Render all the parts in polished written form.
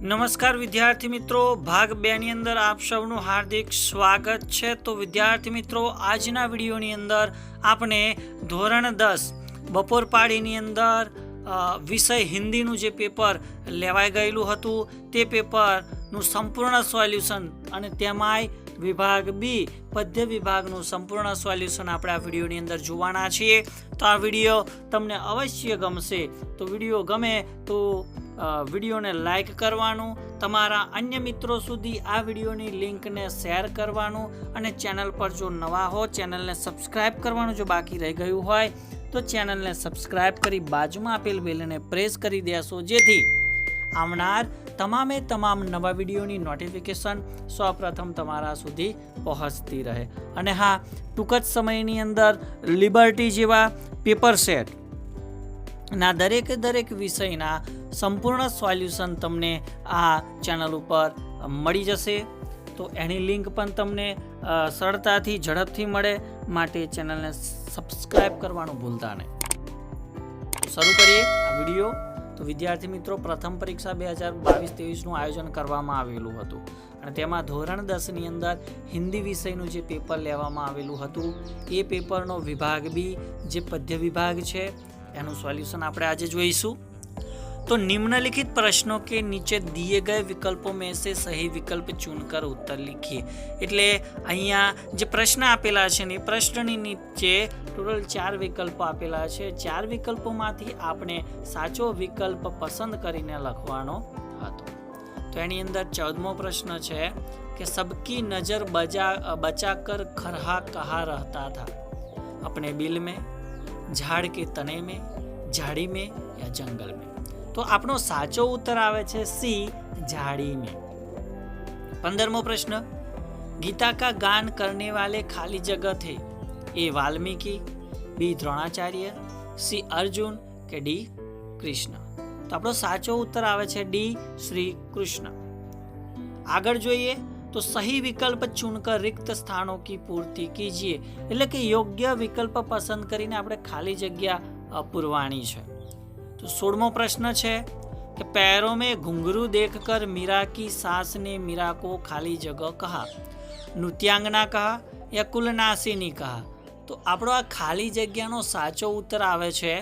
નમસ્કાર વિદ્યાર્થી મિત્રો, ભાગ 2 ની અંદર આપ સૌનું હાર્દિક સ્વાગત છે। તો વિદ્યાર્થી મિત્રો, આજના વિડીયોની અંદર આપણે ધોરણ 10 બપોર પાળીની અંદર વિષય હિન્દીનું જે પેપર લેવાઈ ગયેલું હતું તે પેપરનું સંપૂર્ણ સોલ્યુશન અને તેમાંય વિભાગ બી પદ્ય વિભાગનું સંપૂર્ણ સોલ્યુશન આપણે આ વિડીયોની અંદર જોવાના છીએ। તો આ વિડીયો તમને અવશ્ય ગમશે। તો વિડીયો ગમે તો વિડીયોને લાઈક કરવાનું, તમારા અન્ય મિત્રો સુધી આ વિડીયોની લિંકને શેર કરવાનું અને ચેનલ પર જો નવા હો ચેનલને સબસ્ક્રાઇબ કરવાનું જો બાકી રહી ગયું હોય તો ચેનલને સબસ્ક્રાઇબ કરી બાજુમાં આપેલ બેલને પ્રેસ કરી દેશો, જેથી આવનાર તમામે તમામ નવા વિડીયોની નોટિફિકેશન સૌપ્રથમ તમારા સુધી પહોંચતી રહે। અને હા, ટૂંક જ સમયની અંદર લિબર્ટી જેવા પેપર સેટ ના દરેક વિષયના સંપૂર્ણ સોલ્યુશન તમને આ ચેનલ ઉપર મળી જશે। તો એની લિંક પણ તમને સરળતાથી ઝડપથી મળે, માટે ચેનલને સબસ્ક્રાઇબ કરવાનું ભૂલતા નહીં। શરૂ કરીએ આ વિડીયો। તો વિદ્યાર્થી મિત્રો, પ્રથમ પરીક્ષા 2022-23નું આયોજન કરવામાં આવેલું હતું અને તેમાં ધોરણ 10ની અંદર હિન્દી વિષયનું જે પેપર લેવામાં આવેલું હતું એ પેપરનો વિભાગ બી જે પદ્ય વિભાગ છે એનું સોલ્यूशन આપણે આજે જોઈશું। तो निम्नलिखित प्रश्नों के नीचे दिए गए विकल्पों में से सही विकल्प चुनकर उत्तर लिखिए। એટલે અહીંયા જે પ્રશ્ન આપેલા છે ને પ્રશ્નની નીચે ટોટલ 4 વિકલ્પો આપેલા છે। 4 વિકલ્પોમાંથી આપણે સાચો વિકલ્પ પસંદ કરીને લખવાનો હતો। તો એની અંદર 14મો પ્રશ્ન છે કે सबकी नजर बचाकर खरहा कहाँ रहता था? अपने बिल में, झाड़ के तने में, झाड़ी में या जंगल में? तो આપણો સાચો ઉત્તર આવે છે સી, झाड़ी में। 15મો પ્રશ્ન, गीता का गान करने वाले खाली जगह थे? ए वाल्मीकि, बी द्रोणाचार्य, सी अर्जुन કે ડી કૃષ્ણ? તો આપણો સાચો ઉત્તર આવે છે ડી, શ્રી કૃષ્ણ। આગળ જોઈએ તો સહી વિકલ્પ ચुनकर रिक्त स्थानों की पूर्ति कीजिए, એટલે કે યોગ્ય વિકલ્પ પસંદ કરીને આપણે ખાલી જગ્યા પૂરવાની છે। तो 16મો પ્રશ્ન છે कि पैरों में घुंघरू देखकर मीरा की सास ने मीरा को खाली जगह कहा? नृत्यांगना कहा या कुलनासिनी कहा? तो આપણો આ ખાલી જગ્યાનો સાચો ઉત્તર આવે છે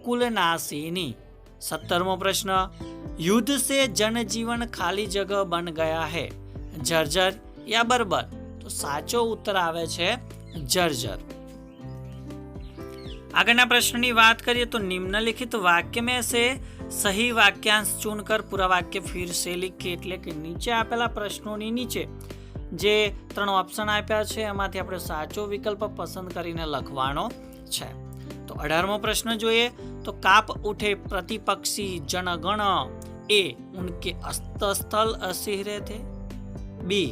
कुलनासिनी। 17મો પ્રશ્ન, युद्ध से जनजीवन खाली जगह बन गया है, जर्जर या बर्बर? तो સાચો ઉત્તર આવે છે जर्जर। આગળના પ્રશ્નની વાત કરીએ તો નિમ્નલિખિત વાક્ય में से सही वाक्यांश चुनकर पूरा वाक्य फिर से लिखिए, એટલે કે નીચે આપેલા પ્રશ્નોની નીચે જે 3 ઓપ્શન આપ્યા છે એમાંથી આપણે સાચો વિકલ્પ પસંદ કરીને લખવાનો છે। તો 18મો પ્રશ્ન જોઈએ તો કાપ ઉઠે प्रतिपक्षी जनगण, ए उनके अस्तस्थल असिहरे थे, बी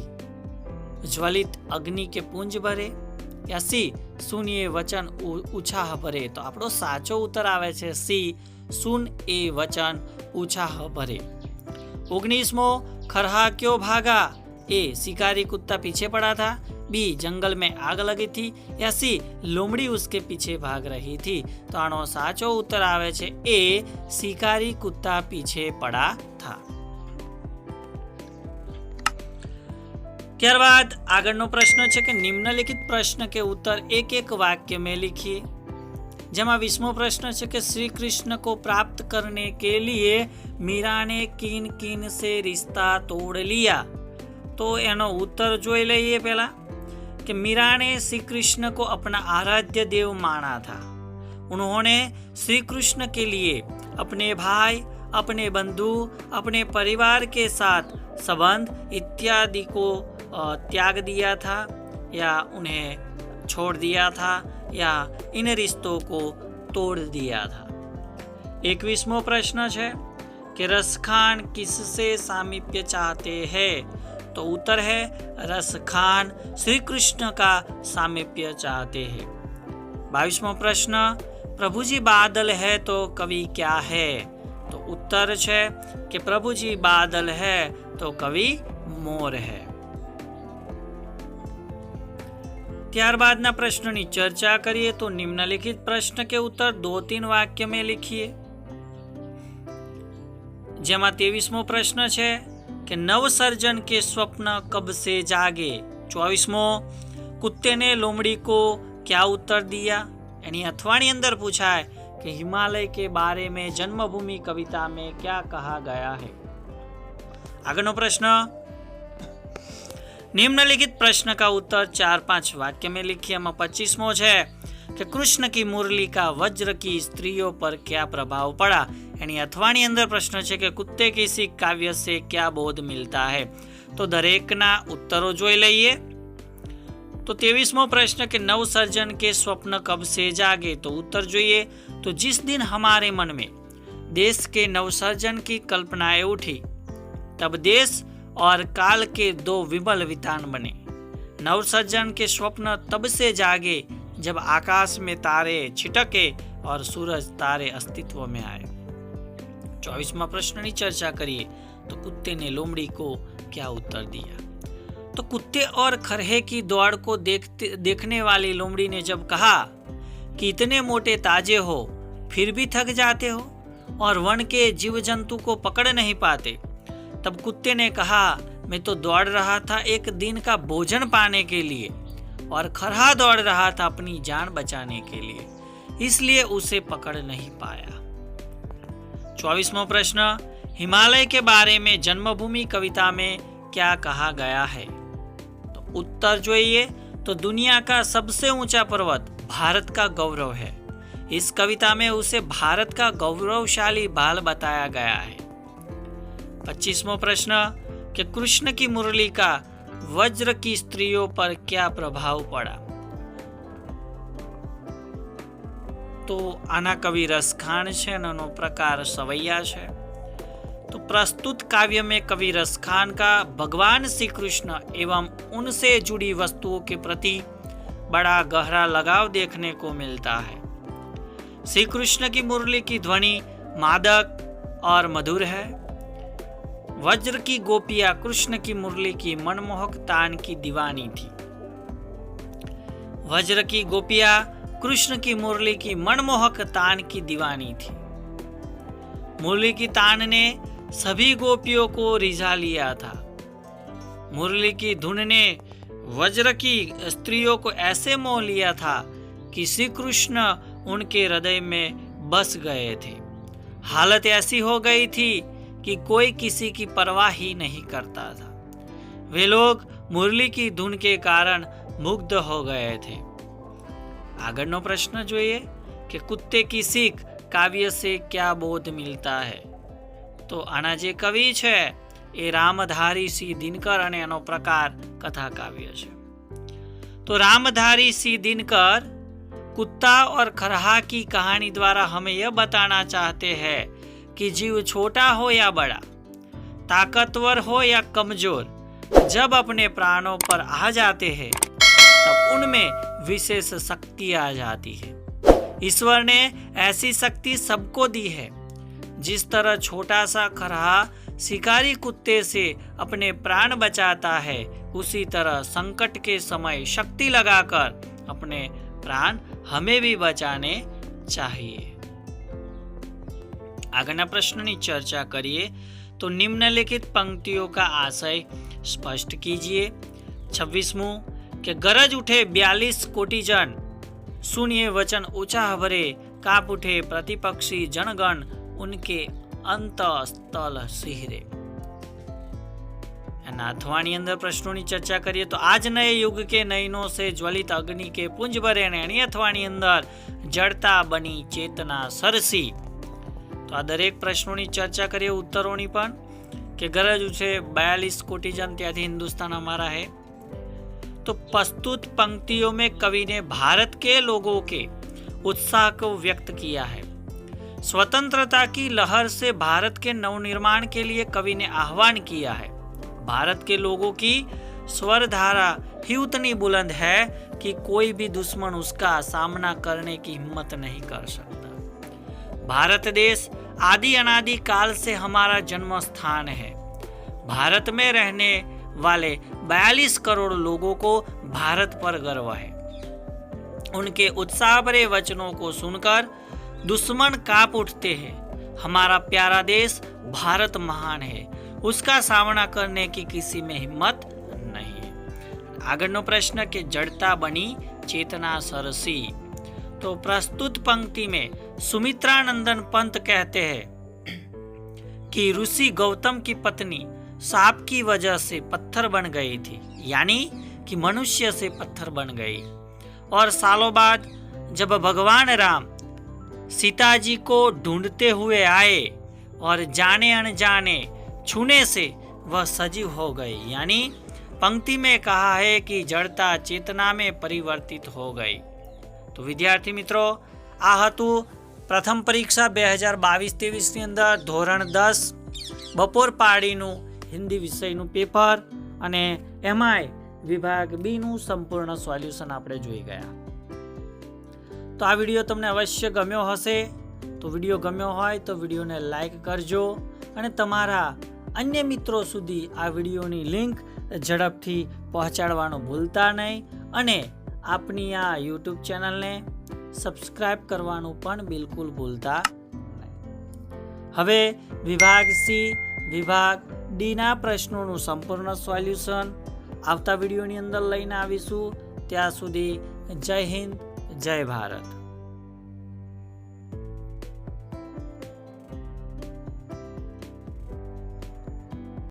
ज्वलित अग्नि के पुंज भरे या सी सुनिए वचन उछाह भरे? तो આપણો સાચો ઉત્તર આવે છે સી, सुन ए वचन उछाह भरे। 19मो, खरहा क्यों भागा? ए शिकारी कुत्ता पीछे पड़ा था, बी जंगल में आग लगी थी या सी लोमड़ी उसके पीछे भाग रही थी? तो આનો સાચો ઉત્તર આવે છે એ, शिकारी कुत्ता पीछे पड़ा था। ત્યારબાદ આગળનો પ્રશ્ન છે કે નિમ્નલિખિત પ્રશ્ન કે ઉત્તર એક એક वाक्य में लिखिए। જેમાં 20મો પ્રશ્ન છે કે श्री कृष्ण को प्राप्त करने के लिए मीरा ने किन किन से रिश्ता तोड़ लिया? तो એનો ઉત્તર જોઈ લઈએ પહેલા कि मीरा ने श्री कृष्ण को अपना आराध्य देव माना था। उन्होंने श्री कृष्ण के लिए अपने भाई, अपने बंधु, अपने परिवार के साथ संबंध इत्यादि को त्याग दिया था या उन्हें छोड़ दिया था या इन रिश्तों को तोड़ दिया था। 21मो प्रश्न है कि रसखान किससे सामीप्य चाहते हैं? तो उत्तर है रसखान श्री कृष्ण का सामीप्य चाहते हैं। 22मो प्रश्न, प्रभु जी बादल है तो कवि क्या है? तो उत्तर है कि प्रभु जी बादल है तो कवि मोर है। ત્યારબાદના પ્રશ્નની ચર્ચા કરીએ તો નિમ્નલિખિત પ્રશ્ન કે ઉત્તર 2-3 વાક્ય में लिखिए। જેમાં 23મો પ્રશ્ન છે कि नवसर्जन के स्वप्न कब से जागे। 24मो, कुत्ते ने लोमड़ी को क्या उत्तर दिया। यानी अथवानी अंदर पूछा है कि हिमालय के बारे में जन्मभूमि कविता में क्या कहा गया है। आगळनो प्रश्न, निम्नलिखित प्रश्न का उत्तर 4-5 वाक्य में लिखिए। 25मो है कि कृष्ण की मुरली का वज्र की स्त्रियों पर क्या प्रभाव पड़ा। यानी अथवानी अंदर प्रश्न है कि कुत्ते की सीख काव्य से क्या बोध मिलता है। तो दरेकना उत्तरों जोई लईए। तो 23मो प्रश्न के नवसर्जन के स्वप्न कब से जागे। तो उत्तर जोइए। तो जिस दिन हमारे मन में देश के नवसर्जन की कल्पनाएं उठी, तब देश और काल के दो विमल वितान बने। नवसर्जन के स्वप्न तब से जागे जब आकाश में तारे छिटके और सूरज तारे अस्तित्व में आए। 24वां प्रश्न की चर्चा करिए। तो कुत्ते ने लोमड़ी को क्या उत्तर दिया। तो कुत्ते और खरहे की दौड़ को देखने वाली लोमड़ी ने जब कहा कि इतने मोटे ताजे हो फिर भी थक जाते हो और वन के जीव जंतु को पकड़ नहीं पाते, तब कुत्ते ने कहा मैं तो दौड़ रहा था एक दिन का भोजन पाने के लिए और खरहा दौड़ रहा था अपनी जान बचाने के लिए, इसलिए उसे पकड़ नहीं पाया। 24वां प्रश्न, हिमालय के बारे में जन्मभूमि कविता में क्या कहा गया है। तो उत्तर जोइए। तो दुनिया का सबसे ऊंचा पर्वत भारत का गौरव है। इस कविता में उसे भारत का गौरवशाली बाल बताया गया है। 25वां प्रश्न कि कृष्ण की मुरली का वज्र की स्त्रियों पर क्या प्रभाव पड़ा। तो आना कवि रसखान छे અને એનો પ્રકાર સવૈયા છે। तो प्रस्तुत काव्य में कवि रसखान का भगवान श्री कृष्ण एवं उनसे जुड़ी वस्तुओं के प्रति बड़ा गहरा लगाव देखने को मिलता है। श्री कृष्ण की मुरली की ध्वनि मादक और मधुर है। वज्र की गोपियां कृष्ण की मुरली की मनमोहक तान की दीवानी थी। वज्र की गोपियां कृष्ण की मुरली की मनमोहक तान की दीवानी थी। मुरली की तान ने सभी गोपियों को रिझा लिया था। मुरली की धुन ने वज्र की स्त्रियों को ऐसे मोह लिया था कि श्री कृष्ण उनके हृदय में बस गए थे। हालत ऐसी हो गई थी कि कोई किसी की परवाह ही नहीं करता था। वे लोग मुरली की धुन के कारण मुग्ध हो गए थे। आगळनो प्रश्न जोइए कि कुत्ते की सीख काव्य से क्या बोध मिलता है। तो आना जे कवि छे ए रामधारी सिंह दिनकर अने एनो प्रकार कथा काव्य छे। तो रामधारी सिंह दिनकर कुत्ता और खरहा की कहानी द्वारा हमें यह बताना चाहते हैं कि जीव छोटा हो या बड़ा, ताकतवर हो या कमजोर, जब अपने प्राणों पर आ जाते हैं तब उनमें विशेष शक्ति आ जाती है। ईश्वर ने ऐसी शक्ति सबको दी है। जिस तरह छोटा सा खरहा शिकारी कुत्ते से अपने प्राण बचाता है, उसी तरह संकट के समय शक्ति लगाकर अपने प्राण हमें भी बचाने चाहिए। आगळना प्रश्ननी चर्चा करिए। तो निम्नलिखित पंक्तियों का आशय स्पष्ट कीजिए। 26वां कि गरज उठे 42 कोटि जन, सुनिए वचन ऊंचा भरे, काप उठे प्रतिपक्षी जनगण, उनके अंत स्थल सिहरे। अथवानी अंदर प्रश्नों की चर्चा करिए। तो आज नए युग के नयनों से ज्वलित अग्नि के पुंज भरे ने अथवानी अंदर जड़ता बनी चेतना सरसी। तो आ दरेक प्रश्नों की चर्चा करिए उत्तरों की पण कि गरज उठे 42 कोटि जन, त्याथी हिंदुस्तान हमारा है। तो प्रस्तुत पंक्तियों में कवि ने भारत के लोगों के उत्साह को व्यक्त किया है। स्वतंत्रता की लहर से भारत के नवनिर्माण के लिए कवि ने आह्वान किया है। भारत के लोगों की स्वर धारा ही उतनी बुलंद है कि कोई भी दुश्मन उसका सामना करने की हिम्मत नहीं कर सकता। भारत देश आदि अनादि काल से हमारा जन्म स्थान है। भारत में रहने वाले 42 करोड़ लोगों को भारत पर गर्व है। उनके उत्साह भरे वचनों को सुनकर दुश्मन कांप उठते हैं। हमारा प्यारा देश भारत महान है, उसका सामना करने की किसी में हिम्मत नहीं है। આગળનો પ્રશ્ન કે જડતા બની चेतना सरसी। तो प्रस्तुत पंक्ति में सुमित्रानंदन पंत कहते हैं कि ऋषि गौतम की पत्नी सांप की वजह से पत्थर बन गई थी, यानी कि मनुष्य से पत्थर बन गई। और सालों बाद जब भगवान राम सीता जी को ढूंढते हुए आए और जाने अनजाने छूने से वह सजीव हो गई, यानी पंक्ति में कहा है कि जड़ता चेतना में परिवर्तित हो गई। तो विद्यार्थी मित्रों, आ हतुं प्रथम परीक्षा 2022-23 ની અંદર ધોરણ 10 બપોર પાડીનું હિન્દી વિષયનું પેપર અને એમાંય વિભાગ બી નું સંપૂર્ણ સોલ્યુશન આપણે જોઈ ગયા। તો આ વિડીયો તમને અવશ્ય ગમ્યો હશે। તો વિડીયો ગમ્યો હોય તો વિડીયોને લાઈક કરજો અને તમારા અન્ય મિત્રો સુધી આ વિડીયોની લિંક ઝડપથી પહોંચાડવાનું ભૂલતા નહીં અને આપની આ યુટ્યુબ ચેનલને સબસ્ક્રાઇબ કરવાનું પણ બિલકુલ ભૂલતા નહીં। હવે વિભાગ સી વિભાગ ડીના પ્રશ્નોનું સંપૂર્ણ સોલ્યુશન આવતા વિડીયોની અંદર લઈને આવીશું। ત્યાં સુધી જય હિન્દ, જય ભારત।